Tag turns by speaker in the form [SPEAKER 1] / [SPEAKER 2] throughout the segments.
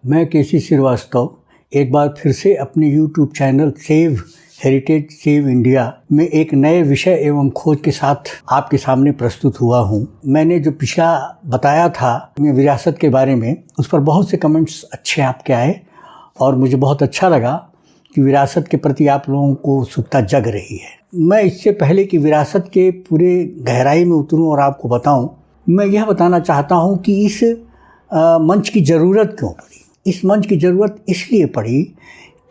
[SPEAKER 1] मैं केसी श्रीवास्तव एक बार फिर से अपने YouTube channel save heritage save India में एक नए विषय एवं खोज के साथ आपके सामने प्रस्तुत हुआ हूँ। मैंने जो पिछला बताया था विरासत के बारे में, उस पर बहुत से कमेंट्स अच्छे आपके आए और मुझे बहुत अच्छा लगा कि विरासत के प्रति आप लोगों को उत्सुकता जग रही है। मैं इससे पहले कि विरासत के पूरे गहराई में उतरूँ और आपको बताऊँ, मैं यह बताना चाहता हूँ कि इस मंच की ज़रूरत क्यों पड़ी। इस मंच की ज़रूरत इसलिए पड़ी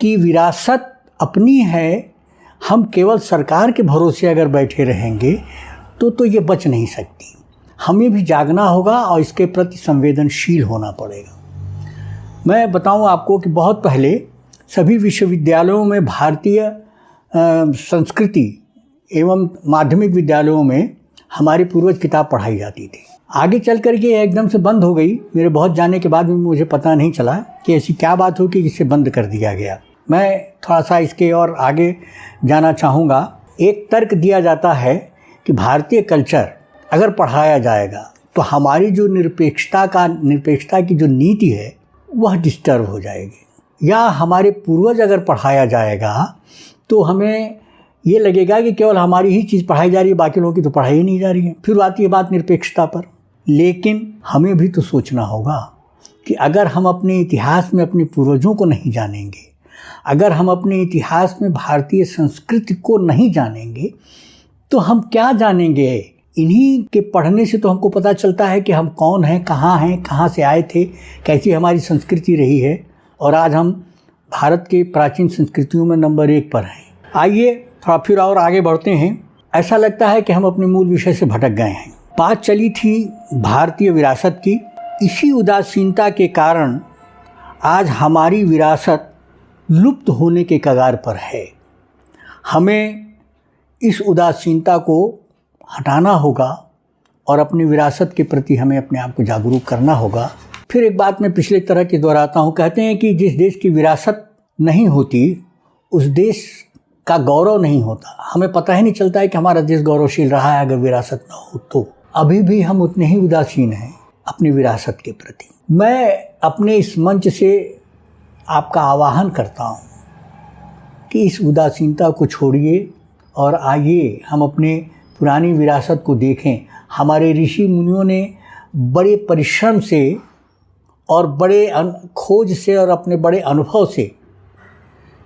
[SPEAKER 1] कि विरासत अपनी है। हम केवल सरकार के भरोसे अगर बैठे रहेंगे तो ये बच नहीं सकती। हमें भी जागना होगा और इसके प्रति संवेदनशील होना पड़ेगा। मैं बताऊं आपको कि बहुत पहले सभी विश्वविद्यालयों में भारतीय संस्कृति एवं माध्यमिक विद्यालयों में हमारी पूर्वज किताब पढ़ाई जाती थी। आगे चल कर के एकदम से बंद हो गई। मेरे बहुत जाने के बाद भी मुझे पता नहीं चला कि ऐसी क्या बात हो कि इसे बंद कर दिया गया। मैं थोड़ा सा इसके और आगे जाना चाहूँगा। एक तर्क दिया जाता है कि भारतीय कल्चर अगर पढ़ाया जाएगा तो हमारी जो निरपेक्षता की जो नीति है वह डिस्टर्ब हो जाएगी, या हमारे पूर्वज अगर पढ़ाया जाएगा तो हमें ये लगेगा कि केवल हमारी ही चीज़ पढ़ाई जा रही है, बाकी लोगों की तो पढ़ाई ही नहीं जा रही है। फिर आती है बात निरपेक्षता पर। लेकिन हमें भी तो सोचना होगा कि अगर हम अपने इतिहास में अपने पूर्वजों को नहीं जानेंगे, अगर हम अपने इतिहास में भारतीय संस्कृति को नहीं जानेंगे तो हम क्या जानेंगे। इन्हीं के पढ़ने से तो हमको पता चलता है कि हम कौन हैं, कहाँ से आए थे, कैसी हमारी संस्कृति रही है, और आज हम भारत के प्राचीन संस्कृतियों में नंबर 1 पर हैं। आइए थोड़ा फिर और आगे बढ़ते हैं। ऐसा लगता है कि हम अपने मूल विषय से भटक गए हैं। बात चली थी भारतीय विरासत की। इसी उदासीनता के कारण आज हमारी विरासत लुप्त होने के कगार पर है। हमें इस उदासीनता को हटाना होगा और अपनी विरासत के प्रति हमें अपने आप को जागरूक करना होगा। फिर एक बात मैं पिछले तरह की दोहराता हूँ। कहते हैं कि जिस देश की विरासत नहीं होती उस देश का गौरव नहीं होता। हमें पता ही नहीं चलता है कि हमारा देश गौरवशील रहा है अगर विरासत न हो तो। अभी भी हम उतने ही उदासीन हैं अपनी विरासत के प्रति। मैं अपने इस मंच से आपका आह्वान करता हूँ कि इस उदासीनता को छोड़िए और आइए हम अपने पुरानी विरासत को देखें। हमारे ऋषि मुनियों ने बड़े परिश्रम से और बड़े खोज से और अपने बड़े अनुभव से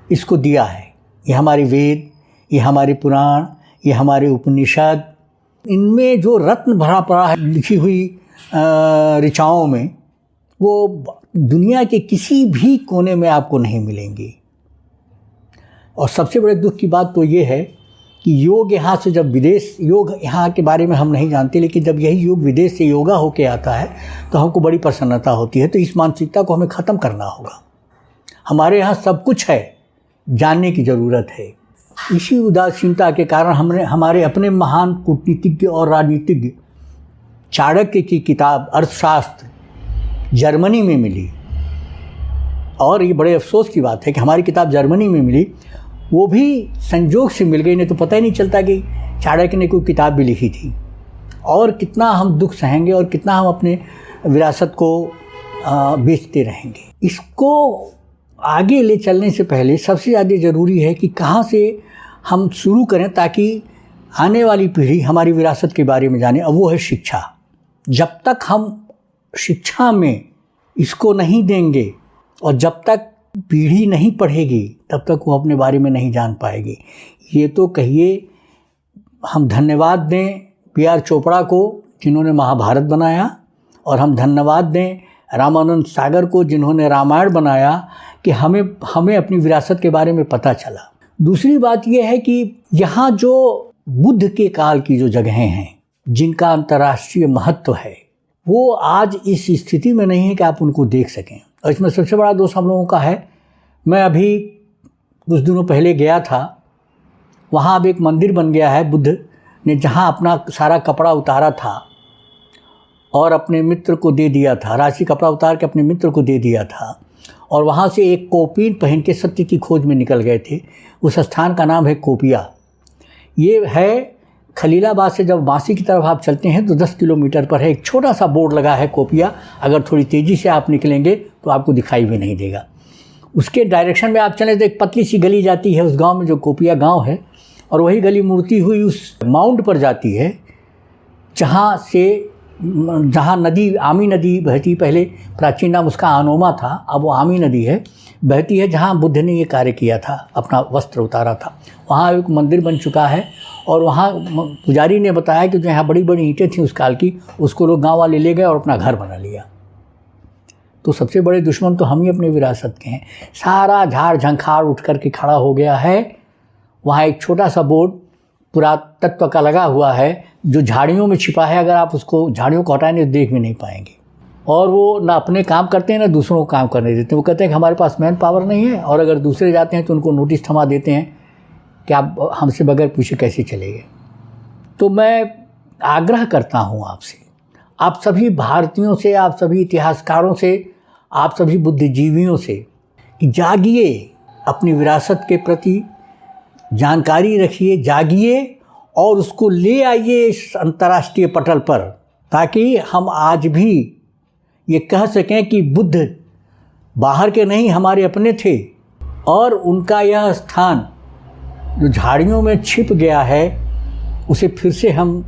[SPEAKER 1] इसको दिया है। ये हमारे वेद, ये हमारे पुराण, ये हमारे उपनिषद, इनमें जो रत्न भरा पड़ा है लिखी हुई ऋचाओं में, वो दुनिया के किसी भी कोने में आपको नहीं मिलेंगी। और सबसे बड़े दुख की बात तो ये है कि योग यहाँ से जब योग यहाँ के बारे में हम नहीं जानते, लेकिन जब यही योग विदेश से योगा होके आता है तो हमको बड़ी प्रसन्नता होती है। तो इस मानसिकता को हमें ख़त्म करना होगा। हमारे यहाँ सब कुछ है, जानने की ज़रूरत है। इसी उदासीनता के कारण हमारे अपने महान कूटनीतिज्ञ और राजनीतिज्ञ चाणक्य की किताब अर्थशास्त्र जर्मनी में मिली, और ये बड़े अफसोस की बात है कि हमारी किताब जर्मनी में मिली, वो भी संजोग से मिल गई। नहीं तो पता ही नहीं चलता कि चाणक्य ने कोई किताब भी लिखी थी। और कितना हम दुख सहेंगे और कितना हम अपने विरासत को बेचते रहेंगे। इसको आगे ले चलने से पहले सबसे ज़्यादा ज़रूरी है कि कहाँ से हम शुरू करें ताकि आने वाली पीढ़ी हमारी विरासत के बारे में जाने, और वो है शिक्षा। जब तक हम शिक्षा में इसको नहीं देंगे और जब तक पीढ़ी नहीं पढ़ेगी तब तक वो अपने बारे में नहीं जान पाएगी। ये तो कहिए हम धन्यवाद दें पी.आर. चोपड़ा को जिन्होंने महाभारत बनाया, और हम धन्यवाद दें रामानंद सागर को जिन्होंने रामायण बनाया कि हमें अपनी विरासत के बारे में पता चला। दूसरी बात यह है कि यहाँ जो बुद्ध के काल की जो जगहें हैं जिनका अंतर्राष्ट्रीय महत्व है, वो आज इस स्थिति में नहीं है कि आप उनको देख सकें। और इसमें सबसे बड़ा दोष हम लोगों का है। मैं अभी कुछ दिनों पहले गया था, वहाँ अब एक मंदिर बन गया है। बुद्ध ने जहाँ अपना सारा कपड़ा उतारा था और अपने मित्र को दे दिया था, राशि कपड़ा उतार के अपने मित्र को दे दिया था, और वहाँ से एक कोपीन पहन के सत्य की खोज में निकल गए थे। उस स्थान का नाम है कोपिया। ये है खलीलाबाद से जब बांसी की तरफ आप चलते हैं तो 10 किलोमीटर पर है, एक छोटा सा बोर्ड लगा है कोपिया। अगर थोड़ी तेज़ी से आप निकलेंगे तो आपको दिखाई भी नहीं देगा। उसके डायरेक्शन में आप चलें तो एक पतली सी गली जाती है उस गांव में, जो कोपिया गांव है, और वही गली मुड़ती हुई उस माउंट पर जाती है जहाँ नदी, आमी नदी बहती, पहले प्राचीन नाम उसका आनोमा था, अब वो आमी नदी है, बहती है, जहाँ बुद्ध ने ये कार्य किया था, अपना वस्त्र उतारा था। वहाँ एक मंदिर बन चुका है, और वहाँ पुजारी ने बताया कि जो यहाँ बड़ी बड़ी ईंटें थीं उस काल की, उसको लोग गाँव वाले ले गए और अपना घर बना लिया। तो सबसे बड़े दुश्मन तो हम ही अपने विरासत के हैं। सारा झाड़ झंखाड़ उठ कर के खड़ा हो गया है। वहाँ एक छोटा सा बोर्ड पुरातत्व का लगा हुआ है, जो झाड़ियों में छिपा है। अगर आप उसको, झाड़ियों को हटाएंगे तो देख भी नहीं पाएंगे। और वो ना अपने काम करते हैं ना दूसरों को काम करने देते हैं। वो कहते हैं कि हमारे पास मैन पावर नहीं है, और अगर दूसरे जाते हैं तो उनको नोटिस थमा देते हैं कि आप हमसे बगैर पूछे कैसे चले गए। तो मैं आग्रह करता हूँ आपसे, आप सभी भारतीयों से, आप सभी इतिहासकारों से, आप सभी बुद्धिजीवियों से, कि जागिए, अपनी विरासत के प्रति जानकारी रखिए, जागिए और उसको ले आइए इस अंतर्राष्ट्रीय पटल पर, ताकि हम आज भी ये कह सकें कि बुद्ध बाहर के नहीं, हमारे अपने थे, और उनका यह स्थान जो झाड़ियों में छिप गया है उसे फिर से हम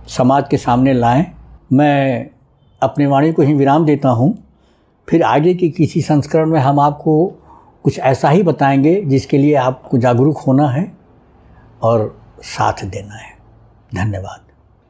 [SPEAKER 1] समाज के सामने लाएं। मैं अपनी वाणी को ही विराम देता हूँ। फिर आगे की किसी संस्करण में हम आपको कुछ ऐसा ही बताएंगे जिसके लिए आपको जागरूक होना है और साथ देना है। धन्यवाद।